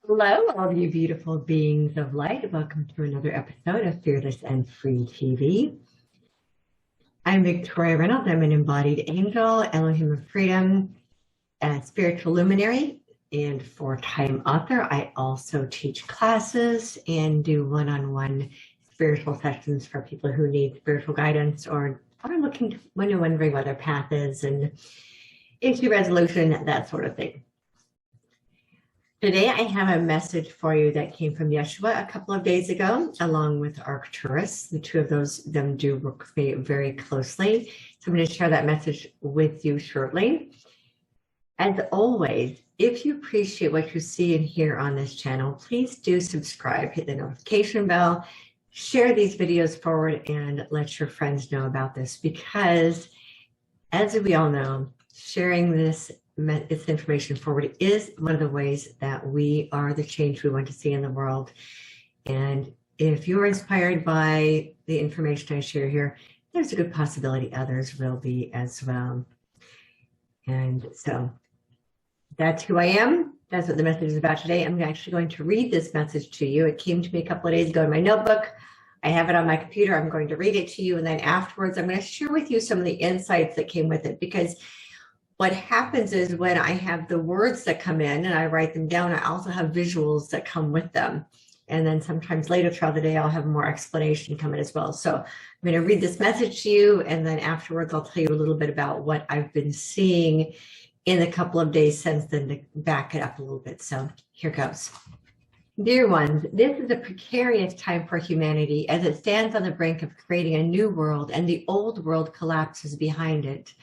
Hello, all you beautiful beings of light. Welcome to another episode of Fearless and Free TV. I'm Victoria Reynolds. I'm an embodied angel, Elohim of Freedom, a spiritual luminary, and four-time author. I also teach classes and do one-on-one spiritual sessions for people who need spiritual guidance or are wondering what their path is and issue resolution, that sort of thing. Today, I have a message for you that came from Yeshua a couple of days ago, along with Arcturus. The two of them do work with me very closely. So I'm going to share that message with you shortly. As always, if you appreciate what you see and hear on this channel, please do subscribe, hit the notification bell, share these videos forward, and let your friends know about this. Because, as we all know, sharing this information forward is one of the ways that we are the change we want to see in the world. And if you're inspired by the information I share here, there's a good possibility others will be as well. And so that's who I am. That's what the message is about today. I'm actually going to read this message to you. It came to me a couple of days ago in my notebook. I have it on my computer. I'm going to read it to you. And then afterwards, I'm going to share with you some of the insights that came with it, because what happens is when I have the words that come in and I write them down, I also have visuals that come with them. And then sometimes later throughout the day, I'll have more explanation come in as well. So I'm going to read this message to you, and then afterwards, I'll tell you a little bit about what I've been seeing in the couple of days since then to back it up a little bit. So here goes. Dear ones, this is a precarious time for humanity as it stands on the brink of creating a new world and the old world collapses behind it.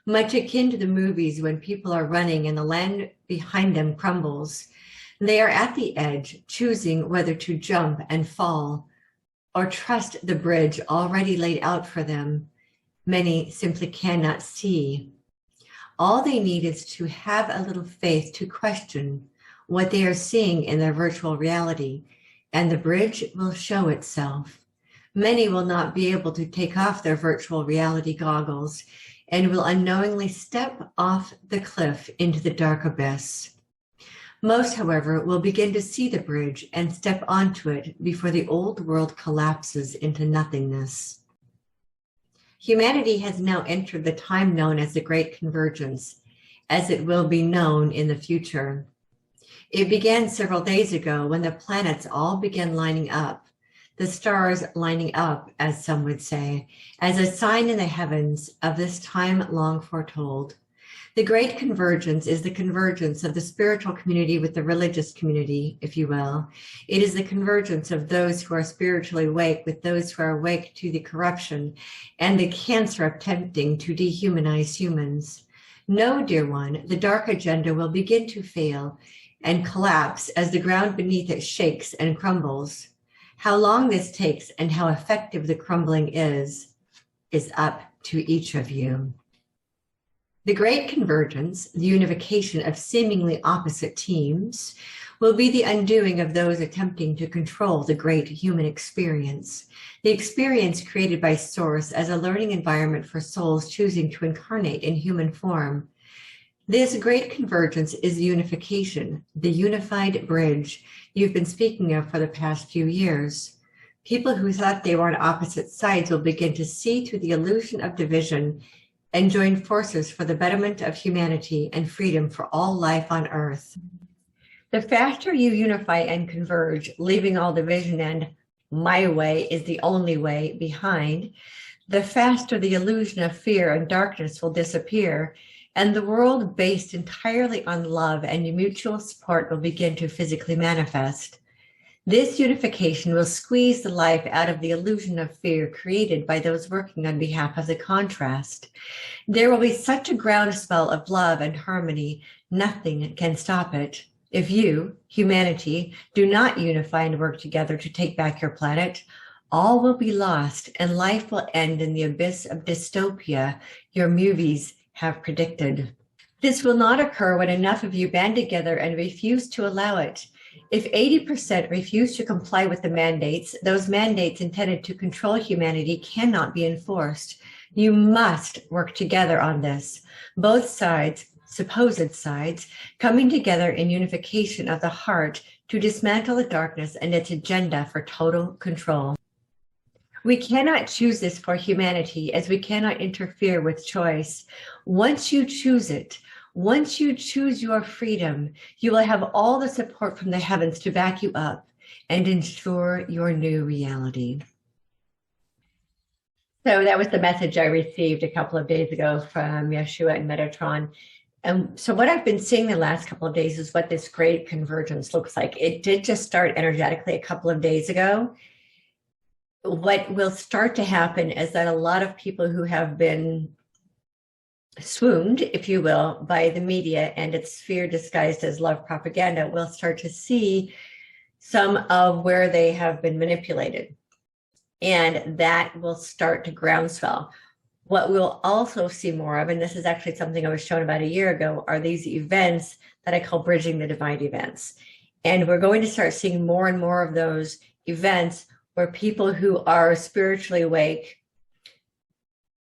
Much akin to the movies when people are running and the land behind them crumbles. They are at the edge, choosing whether to jump and fall or trust the bridge already laid out for them. Many simply cannot see. All they need is to have a little faith to question what they are seeing in their virtual reality, and the bridge will show itself. Many will not be able to take off their virtual reality goggles and will unknowingly step off the cliff into the dark abyss. Most, however, will begin to see the bridge and step onto it before the old world collapses into nothingness. Humanity has now entered the time known as the Great Convergence, as it will be known in the future. It began several days ago when the planets all began lining up, the stars lining up, as some would say, as a sign in the heavens of this time long foretold. The Great Convergence is the convergence of the spiritual community with the religious community, if you will. It is the convergence of those who are spiritually awake with those who are awake to the corruption and the cancer of attempting to dehumanize humans. No, dear one, the dark agenda will begin to fail and collapse as the ground beneath it shakes and crumbles. How long this takes and how effective the crumbling is up to each of you. The Great Convergence, the unification of seemingly opposite teams, will be the undoing of those attempting to control the great human experience, the experience created by Source as a learning environment for souls choosing to incarnate in human form. This Great Convergence is unification, the unified bridge you've been speaking of for the past few years. People who thought they were on opposite sides will begin to see through the illusion of division and join forces for the betterment of humanity and freedom for all life on Earth. The faster you unify and converge, leaving all division and my way is the only way behind, the faster the illusion of fear and darkness will disappear, and the world based entirely on love and mutual support will begin to physically manifest. This unification will squeeze the life out of the illusion of fear created by those working on behalf of the contrast. There will be such a groundswell of love and harmony, nothing can stop it. If you, humanity, do not unify and work together to take back your planet, all will be lost and life will end in the abyss of dystopia your movies have predicted. This will not occur when enough of you band together and refuse to allow it. If 80% refuse to comply with the mandates, those mandates intended to control humanity cannot be enforced. You must work together on this. Both sides supposed sides, coming together in unification of the heart to dismantle the darkness and its agenda for total control. We cannot choose this for humanity, as we cannot interfere with choice. Once you choose it, once you choose your freedom, you will have all the support from the heavens to back you up and ensure your new reality. So that was the message I received a couple of days ago from Yeshua and Metatron. And so what I've been seeing the last couple of days is what this great convergence looks like. It did just start energetically a couple of days ago. What will start to happen is that a lot of people who have been swooned, if you will, by the media and its fear disguised as love propaganda will start to see some of where they have been manipulated. And that will start to groundswell. What we'll also see more of, and this is actually something I was shown about a year ago, are these events that I call bridging the divine events. And we're going to start seeing more and more of those events where people who are spiritually awake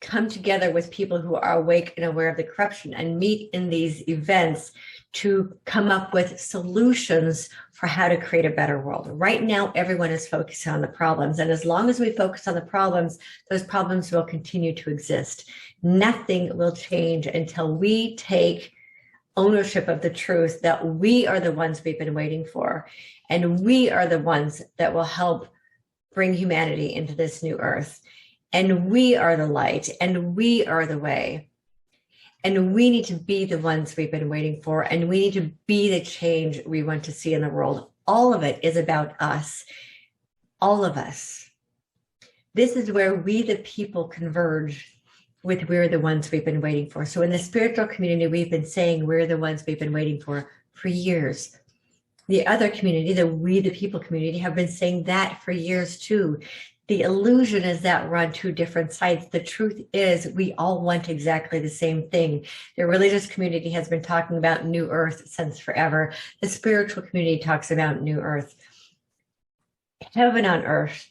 come together with people who are awake and aware of the corruption and meet in these events to come up with solutions for how to create a better world. Right now, everyone is focused on the problems. And as long as we focus on the problems, those problems will continue to exist. Nothing will change until we take ownership of the truth that we are the ones we've been waiting for. And we are the ones that will help bring humanity into this new earth. And we are the light, and we are the way. And we need to be the ones we've been waiting for, and we need to be the change we want to see in the world. All of it is about us, all of us. This is where we, the people, converge with we're the ones we've been waiting for. So in the spiritual community, we've been saying we're the ones we've been waiting for years. The other community, the we, the people community, have been saying that for years too. The illusion is that we're on two different sides. The truth is we all want exactly the same thing. The religious community has been talking about new earth since forever. The spiritual community talks about new earth. Heaven on earth,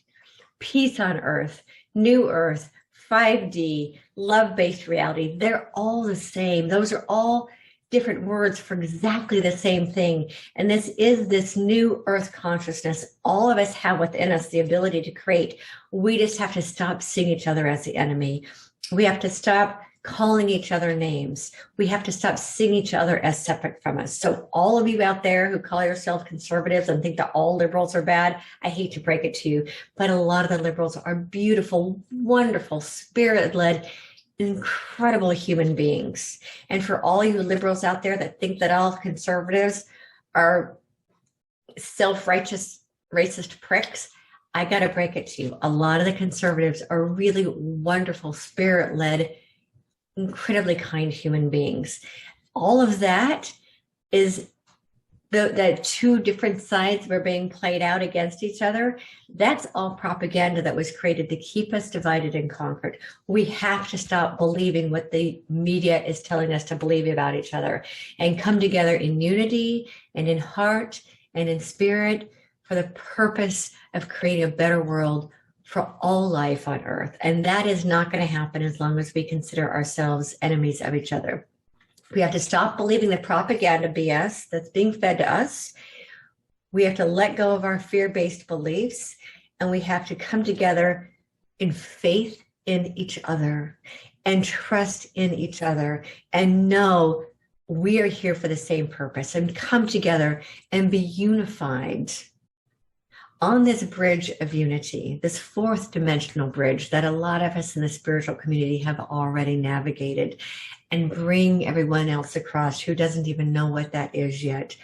peace on earth, new earth, 5D, love-based reality. They're all the same. Those are all different words for exactly the same thing. And this is this new earth consciousness. All of us have within us the ability to create. We just have to stop seeing each other as the enemy. We have to stop calling each other names. We have to stop seeing each other as separate from us. So all of you out there who call yourselves conservatives and think that all liberals are bad, I hate to break it to you, but a lot of the liberals are beautiful, wonderful, spirit-led, incredible human beings. And for all you liberals out there that think that all conservatives are self-righteous, racist pricks, I got to break it to you. A lot of the conservatives are really wonderful, spirit-led, incredibly kind human beings. All of that is the two different sides were being played out against each other. That's all propaganda that was created to keep us divided and conquered. We have to stop believing what the media is telling us to believe about each other and come together in unity and in heart and in spirit for the purpose of creating a better world for all life on earth. And that is not going to happen as long as we consider ourselves enemies of each other. We have to stop believing the propaganda BS that's being fed to us. We have to let go of our fear-based beliefs, and we have to come together in faith in each other and trust in each other and know we are here for the same purpose and come together and be unified on this bridge of unity, this fourth dimensional bridge that a lot of us in the spiritual community have already navigated, and bring everyone else across who doesn't even know what that is yet.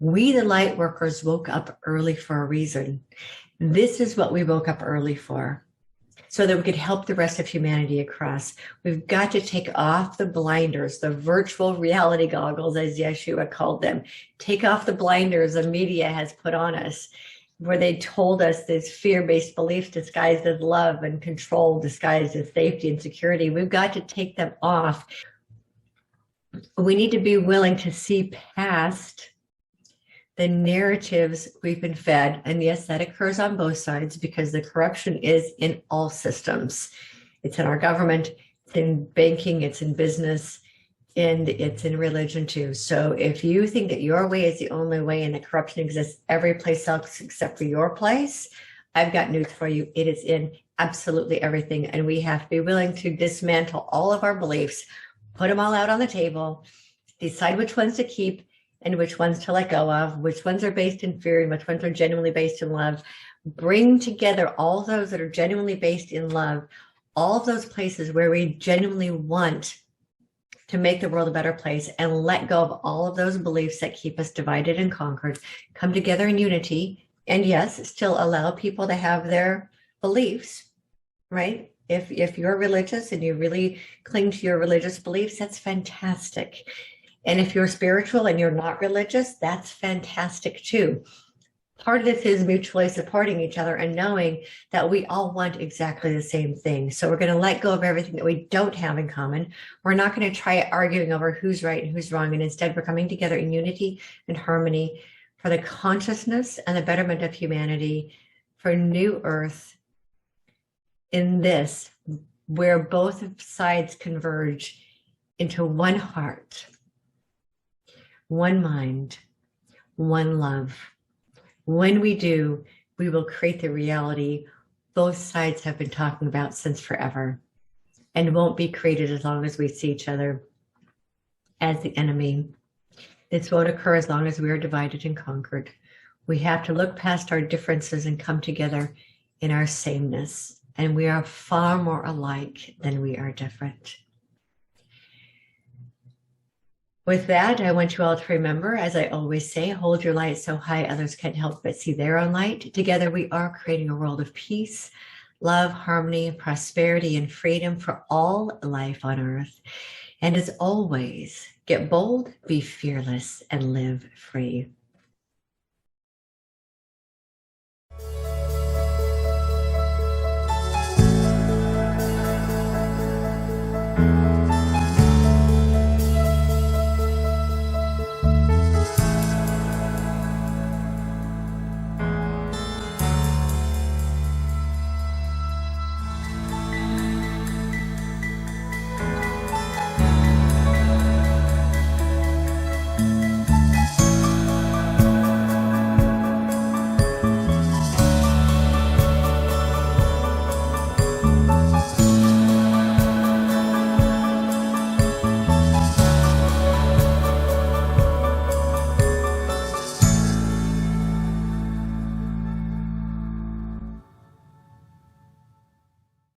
We, the light workers, woke up early for a reason. This is what we woke up early for, so that we could help the rest of humanity across. We've got to take off the blinders, the virtual reality goggles, as Yeshua called them. Take off the blinders the media has put on us, where they told us this fear-based beliefs disguised as love and control disguised as safety and security. We've got to take them off. We need to be willing to see past the narratives we've been fed. And yes, that occurs on both sides because the corruption is in all systems. It's in our government, it's in banking, it's in business, and it's in religion too. So if you think that your way is the only way and that corruption exists every place else except for your place, I've got news for you. It is in absolutely everything. And we have to be willing to dismantle all of our beliefs, put them all out on the table, decide which ones to keep and which ones to let go of, which ones are based in fear and which ones are genuinely based in love. Bring together all those that are genuinely based in love, all of those places where we genuinely want to make the world a better place, and let go of all of those beliefs that keep us divided and conquered, come together in unity, and yes, still allow people to have their beliefs, right? If you're religious and you really cling to your religious beliefs, that's fantastic. And if you're spiritual and you're not religious, that's fantastic too. Part of this is mutually supporting each other and knowing that we all want exactly the same thing. So we're going to let go of everything that we don't have in common. We're not going to try arguing over who's right and who's wrong. And instead, we're coming together in unity and harmony for the consciousness and the betterment of humanity, for new earth in this, where both sides converge into one heart, one mind, one love. When we do, we will create the reality both sides have been talking about since forever, and won't be created as long as we see each other as the enemy. This won't occur as long as we are divided and conquered. We have to look past our differences and come together in our sameness, and we are far more alike than we are different. With that, I want you all to remember, as I always say, hold your light so high others can't help but see their own light. Together, we are creating a world of peace, love, harmony, prosperity, and freedom for all life on earth. And as always, get bold, be fearless, and live free.